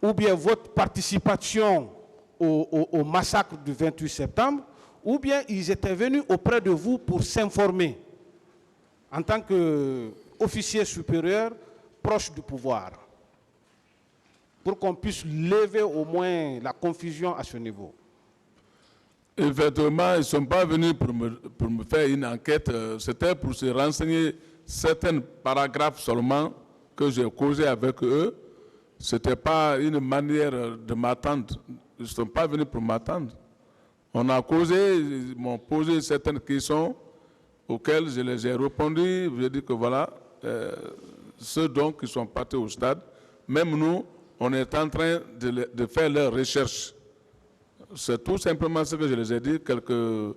ou bien votre participation au massacre du 28 septembre, ou bien ils étaient venus auprès de vous pour s'informer en tant qu'officier supérieur proche du pouvoir, pour qu'on puisse lever au moins la confusion à ce niveau? Effectivement, ils ne sont pas venus pour me faire une enquête, c'était pour se renseigner certains paragraphes seulement que j'ai causé avec eux. Ce n'était pas une manière de m'attendre. Ils ne sont pas venus pour m'attendre. On a causé, ils m'ont posé certaines questions auxquelles je les ai répondu. Je dis que voilà, ceux donc qui sont partis au stade, même nous, on est en train de faire leurs recherches. C'est tout simplement ce que je les ai dit. Quelques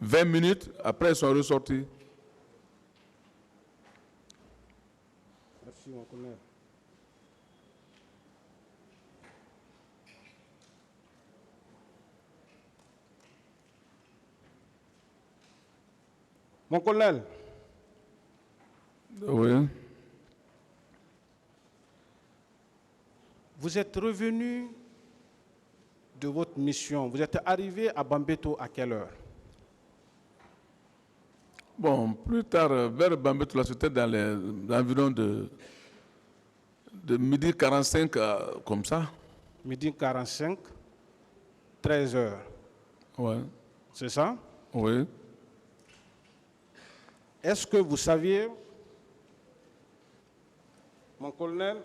20 minutes après, ils sont ressortis. Merci, mon colonel. Mon colonel. Oui. Vous êtes revenu de votre mission. Vous êtes arrivé à Bambeto à quelle heure? Bon, plus tard, vers Bambeto, c'était dans les environs de midi 45, comme ça. Midi 45, 13 heures. Ouais. C'est ça? Oui. Est-ce que vous saviez, mon colonel,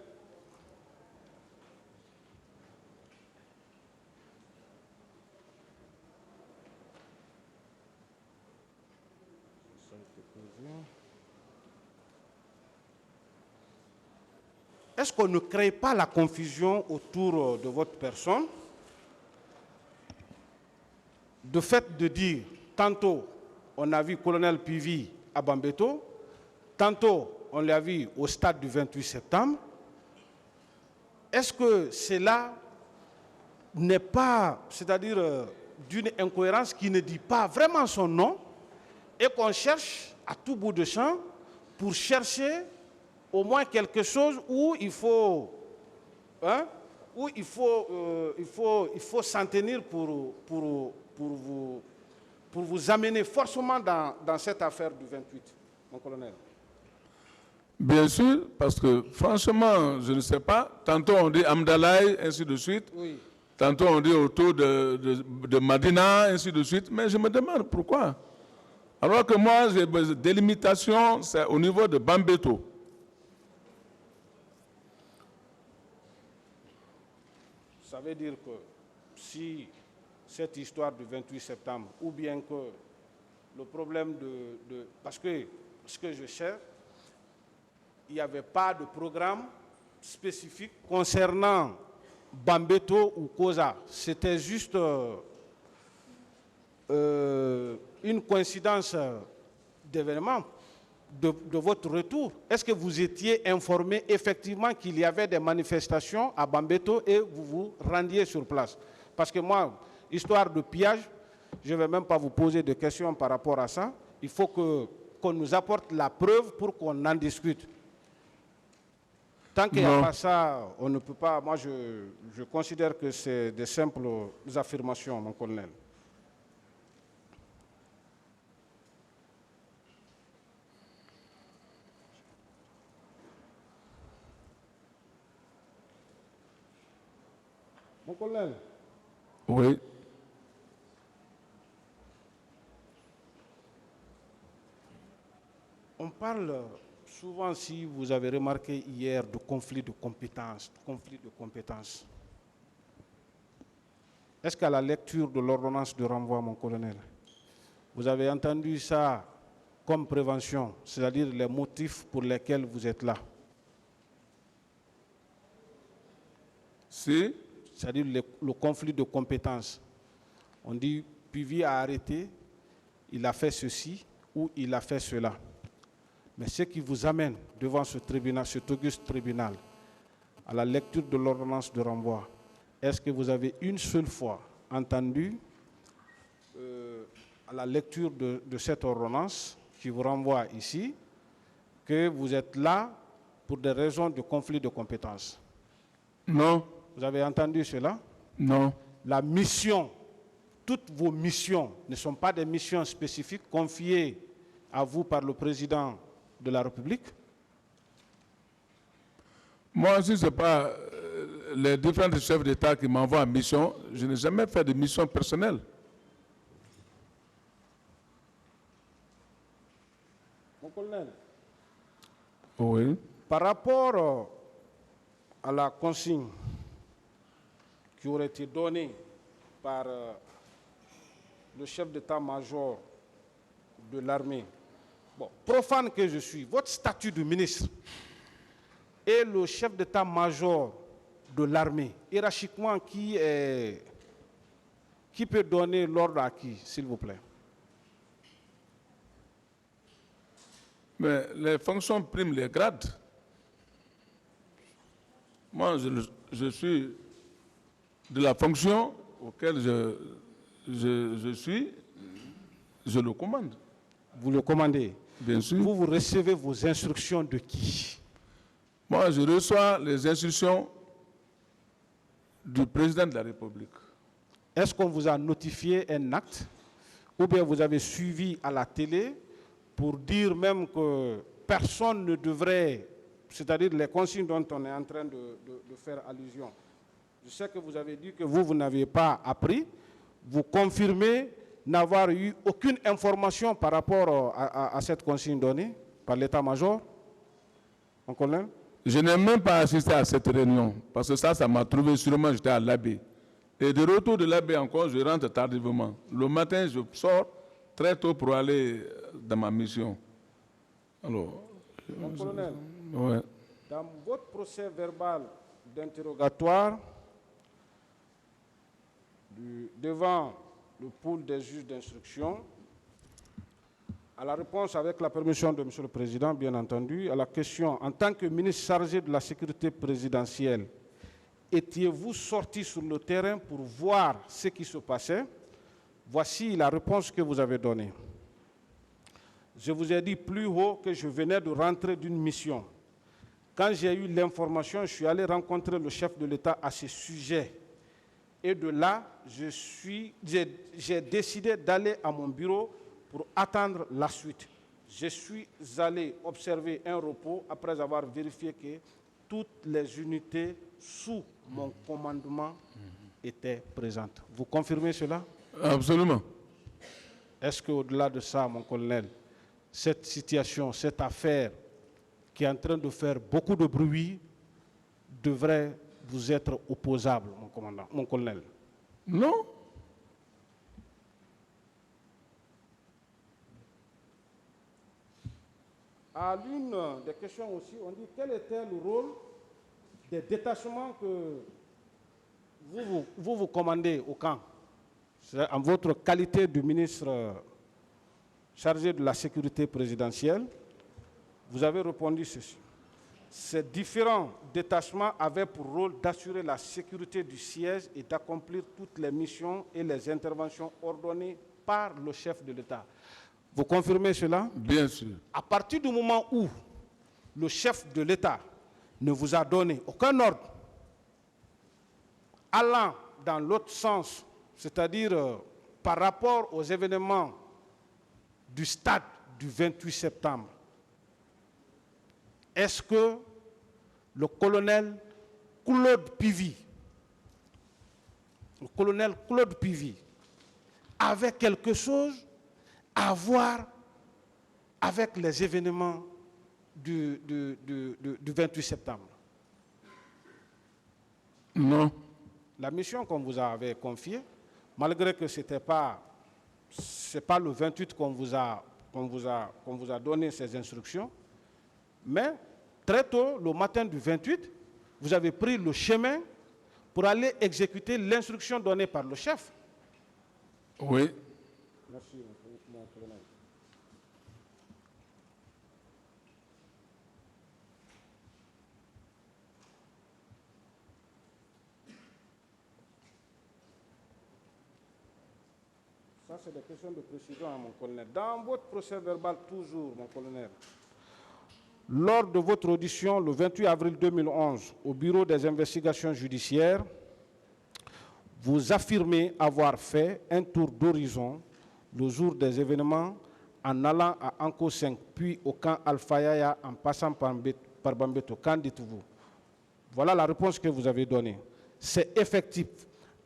est-ce qu'on ne crée pas la confusion autour de votre personne? De fait de dire, tantôt, on a vu colonel Pivi à Bambeto, tantôt on l'a vu au stade du 28 septembre. Est-ce que cela n'est pas, c'est-à-dire d'une incohérence qui ne dit pas vraiment son nom et qu'on cherche à tout bout de champ pour chercher au moins quelque chose où il faut, hein, où il faut s'en tenir pour vous amener forcément dans cette affaire du 28, mon colonel? Bien sûr, parce que franchement, je ne sais pas. Tantôt on dit Amdalaï, ainsi de suite. Oui. Tantôt on dit autour de Madina, ainsi de suite. Mais je me demande pourquoi. Alors que moi, j'ai des délimitations, c'est au niveau de Bambeto. Ça veut dire que si cette histoire du 28 septembre, ou bien que le problème parce que ce que je cherche, il n'y avait pas de programme spécifique concernant Bambeto ou Koza. C'était juste une coïncidence d'événements de votre retour. Est-ce que vous étiez informé effectivement qu'il y avait des manifestations à Bambeto et vous vous rendiez sur place? Parce que moi, histoire de pillage, je ne vais même pas vous poser de questions par rapport à ça. Il faut qu'on nous apporte la preuve pour qu'on en discute. Tant qu'il n'y a pas ça, on ne peut pas. Moi, je considère que c'est des simples affirmations, mon colonel. Mon colonel. Oui. On parle souvent, si vous avez remarqué hier, de conflit de compétences. Est-ce qu'à la lecture de l'ordonnance de renvoi, mon colonel, vous avez entendu ça comme prévention, c'est-à-dire les motifs pour lesquels vous êtes là? Si. C'est-à-dire le conflit de compétences. On dit, Pivi a arrêté, il a fait ceci ou il a fait cela. Mais ce qui vous amène devant ce tribunal, cet auguste tribunal, à la lecture de l'ordonnance de renvoi, est-ce que vous avez une seule fois entendu, à la lecture de cette ordonnance qui vous renvoie ici, que vous êtes là pour des raisons de conflit de compétences? Non. Vous avez entendu cela? Non. La mission, toutes vos missions ne sont pas des missions spécifiques confiées à vous par le président de la République? Moi, si ce n'est pas les différents chefs d'État qui m'envoient en mission, je n'ai jamais fait de mission personnelle. Mon colonel. Oui. Par rapport à la consigne qui aurait été donnée par le chef d'état-major de l'armée, bon, profane que je suis, votre statut de ministre et le chef d'état-major de l'armée, hiérarchiquement, qui peut donner l'ordre à qui, s'il vous plaît? Mais les fonctions priment les grades. Moi, je suis de la fonction auquel je suis, je le commande. Vous le commandez? Bien sûr. Vous recevez vos instructions de qui? Moi, je reçois les instructions du président de la République. Est-ce qu'on vous a notifié un acte ou bien vous avez suivi à la télé pour dire même que personne ne devrait, c'est-à-dire les consignes dont on est en train de faire allusion? Je sais que vous avez dit que vous n'aviez pas appris. Vous confirmez n'avoir eu aucune information par rapport à cette consigne donnée par l'état-major, mon colonel? Je n'ai même pas assisté à cette réunion, parce que ça m'a trouvé sûrement, j'étais à l'abbé. Et de retour de l'abbé encore, je rentre tardivement. Le matin, je sors très tôt pour aller dans ma mission. Alors, mon colonel, ouais. dans votre procès verbal d'interrogatoire devant le pôle des juges d'instruction, À la réponse, avec la permission de M. le Président, bien entendu, à la question, en tant que ministre chargé de la sécurité présidentielle, étiez-vous sorti sur le terrain pour voir ce qui se passait? Voici la réponse que vous avez donnée. Je vous ai dit plus haut que je venais de rentrer d'une mission. Quand j'ai eu l'information, je suis allé rencontrer le chef de l'État à ce sujet. Et de là, j'ai décidé d'aller à mon bureau pour attendre la suite. Je suis allé observer un repos après avoir vérifié que toutes les unités sous mon commandement étaient présentes. Vous confirmez cela? Absolument. Est-ce qu'au-delà de ça, mon colonel, cette situation, cette affaire qui est en train de faire beaucoup de bruit devrait vous être opposable, mon commandant, mon colonel? Non. À l'une des questions aussi, on dit quel était le rôle des détachements que vous commandez au camp, en votre qualité de ministre chargé de la sécurité présidentielle. Vous avez répondu ceci. Ces différents détachements avaient pour rôle d'assurer la sécurité du siège et d'accomplir toutes les missions et les interventions ordonnées par le chef de l'État. Vous confirmez cela? Bien sûr. À partir du moment où le chef de l'État ne vous a donné aucun ordre allant dans l'autre sens, c'est-à-dire par rapport aux événements du stade du 28 septembre, est-ce que le colonel Claude Pivy avait quelque chose à voir avec les événements du 28 septembre? Non. La mission qu'on vous avait confiée, malgré que ce n'est pas le 28 qu'on vous a donné ces instructions, mais très tôt, le matin du 28, vous avez pris le chemin pour aller exécuter l'instruction donnée par le chef. Oui. Merci, mon colonel. Ça, c'est des questions de précision, mon colonel. Dans votre procès verbal, toujours, mon colonel, lors de votre audition le 28 avril 2011 au Bureau des investigations judiciaires, vous affirmez avoir fait un tour d'horizon le jour des événements en allant à Anko 5, puis au camp Alpha-Yaya en passant par Bambeto. Qu'en dites-vous? Voilà la réponse que vous avez donnée. C'est effectif.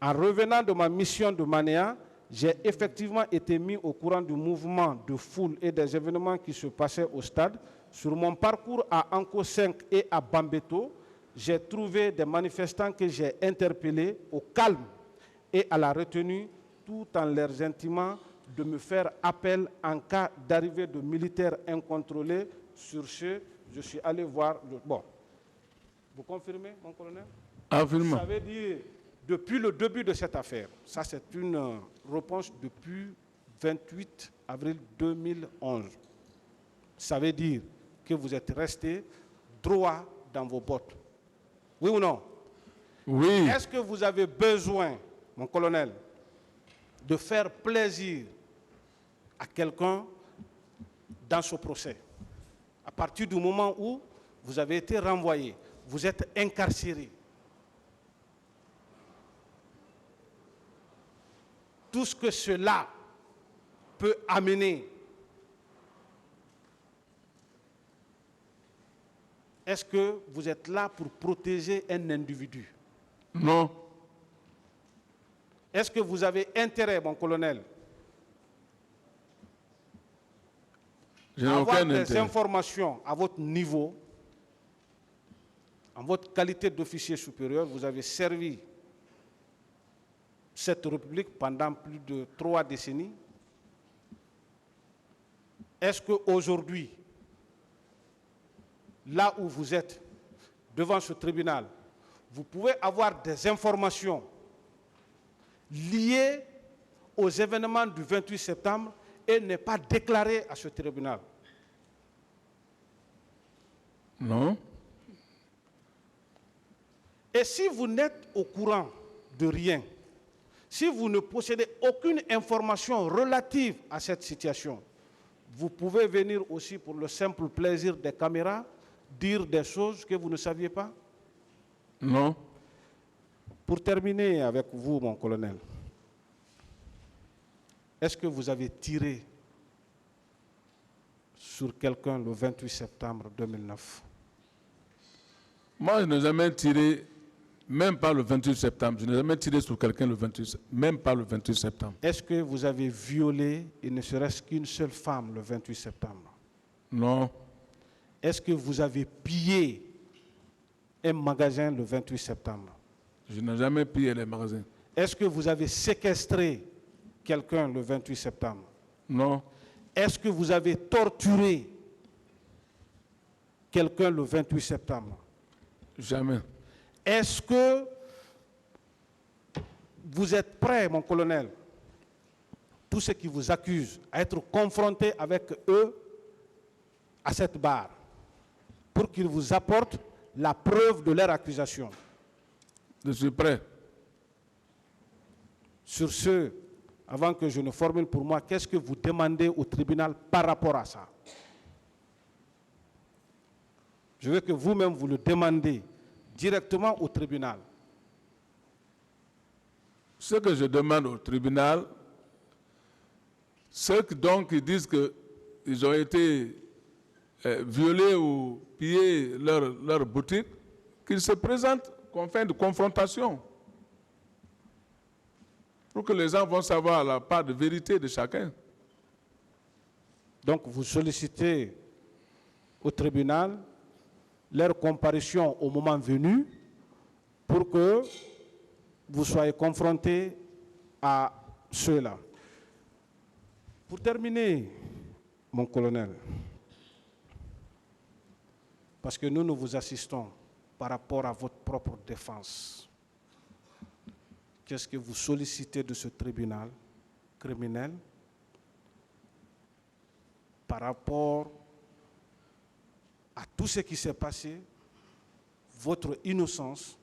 En revenant de ma mission de Manéa, j'ai effectivement été mis au courant du mouvement de foule et des événements qui se passaient au stade. Sur mon parcours à Anko 5 et à Bambeto, j'ai trouvé des manifestants que j'ai interpellés au calme et à la retenue, tout en leur intimant de me faire appel en cas d'arrivée de militaires incontrôlés. Sur ce, je suis allé voir... Bon, vous confirmez, mon colonel? Absolument. Ça veut dire, depuis le début de cette affaire, ça c'est une réponse depuis 28 avril 2011. Ça veut dire que vous êtes resté droit dans vos bottes. Oui ou non? Oui. Est-ce que vous avez besoin, mon colonel, de faire plaisir à quelqu'un dans ce procès? À partir du moment où vous avez été renvoyé, vous êtes incarcéré. Tout ce que cela peut amener, est-ce que vous êtes là pour protéger un individu? Non. Est-ce que vous avez intérêt, mon colonel, Je n'ai à avoir aucun des intérêt. informations à votre niveau, en votre qualité d'officier supérieur? Vous avez servi cette République pendant plus de 3 décennies. Est-ce qu'aujourd'hui, là où vous êtes, devant ce tribunal, vous pouvez avoir des informations liées aux événements du 28 septembre et n'est pas déclaré à ce tribunal? Non. Et si vous n'êtes au courant de rien, si vous ne possédez aucune information relative à cette situation, vous pouvez venir aussi pour le simple plaisir des caméras, dire des choses que vous ne saviez pas? Non. Pour terminer avec vous, mon colonel, est-ce que vous avez tiré sur quelqu'un le 28 septembre 2009? Moi, je n'ai jamais tiré, même pas le 28 septembre, je n'ai jamais tiré sur quelqu'un le 28 septembre, même pas le 28 septembre. Est-ce que vous avez violé, il ne serait-ce qu'une seule femme le 28 septembre? Non. Est-ce que vous avez pillé un magasin le 28 septembre? Je n'ai jamais pillé les magasins. Est-ce que vous avez séquestré quelqu'un le 28 septembre? Non. Est-ce que vous avez torturé quelqu'un le 28 septembre? Jamais. Est-ce que vous êtes prêt, mon colonel, tous ceux qui vous accusent, à être confrontés avec eux à cette barre pour qu'ils vous apportent la preuve de leur accusation? Je suis prêt. Sur ce, avant que je ne formule pour moi, qu'est-ce que vous demandez au tribunal par rapport à ça? Je veux que vous-même vous le demandez directement au tribunal. Ce que je demande au tribunal, ceux qui disent qu'ils ont été violés ou pillés leur boutique, qu'ils se présentent qu'on fait de confrontation. Pour que les gens vont savoir la part de vérité de chacun. Donc vous sollicitez au tribunal leur comparution au moment venu pour que vous soyez confrontés à ceux-là. Pour terminer, mon colonel, parce que nous vous assistons par rapport à votre propre défense, qu'est-ce que vous sollicitez de ce tribunal criminel par rapport à tout ce qui s'est passé, votre innocence,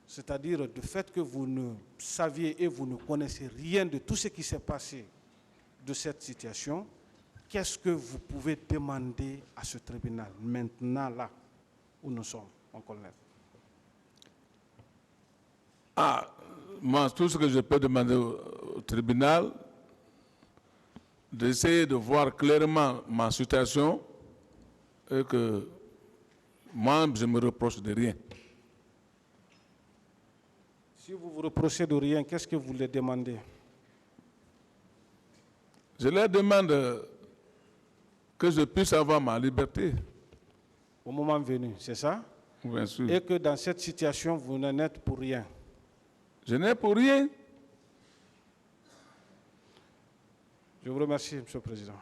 c'est-à-dire du fait que vous ne saviez et vous ne connaissez rien de tout ce qui s'est passé de cette situation, qu'est-ce que vous pouvez demander à ce tribunal maintenant, là où nous sommes, mon colonel? Moi, tout ce que je peux demander au tribunal, d'essayer de voir clairement ma situation et que moi, je me reproche de rien. Si vous vous reprochez de rien, qu'est-ce que vous les demandez? Je leur demande que je puisse avoir ma liberté. Au moment venu, c'est ça? Bien sûr. Et que dans cette situation, vous n'en êtes pour rien. Je n'ai pour rien. Je vous remercie, Monsieur le Président.